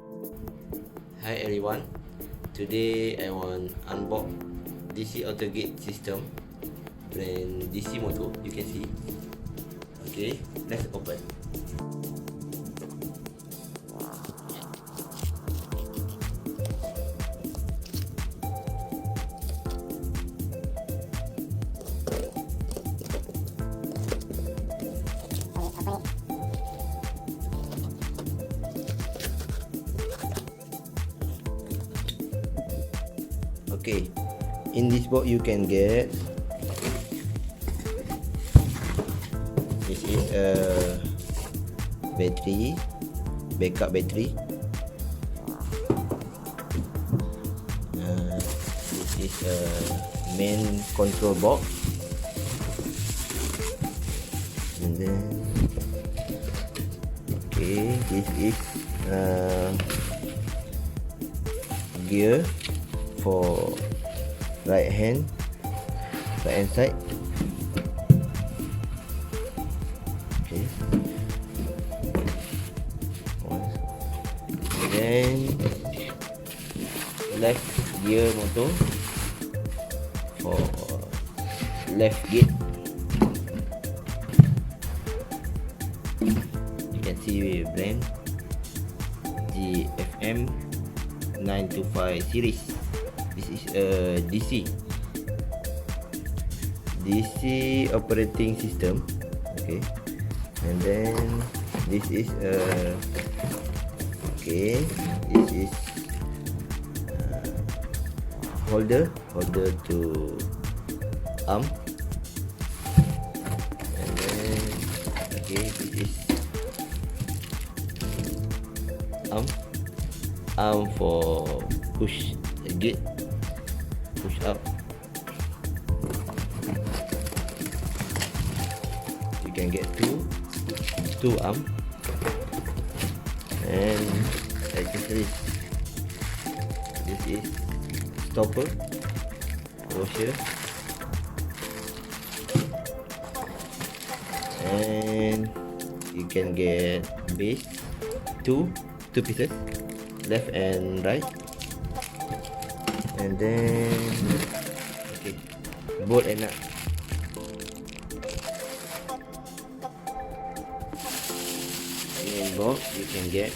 Hi everyone, today I want unbox DC Autogate system brand DC Moto. You can see. Okay, let's open. Okay, in this box you can get this is a battery, backup battery. This is a main control box, and then okay, this is gear for right hand side. Okay, and then left gear motor for left gate. You can see brand GFM 925 series. This is a DC operating system. Okay, and then this is a this is holder to arm, and then this is arm for push the gate, push up. You can get two arm, and accessories. This is stopper, washer, and you can get base, two pieces, left and right, and then bolt and nut. In box you can get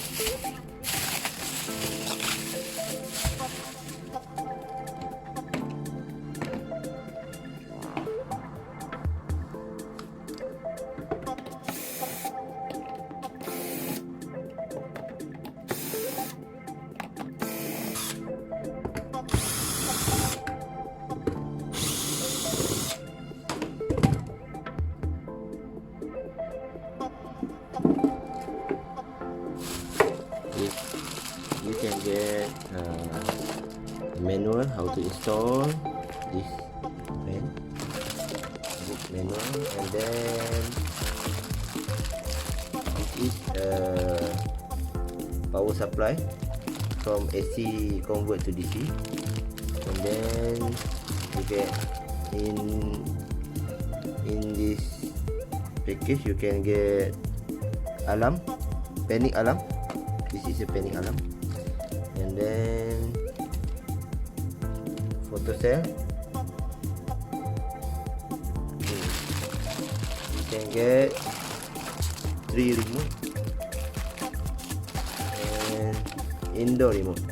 you can get manual how to install this manual, and then this is power supply from AC convert to DC, and then you get in this package you can get alarm, panic alarm. This is a panic alarm, and then photo cell. You can get 3 remote and indoor remote.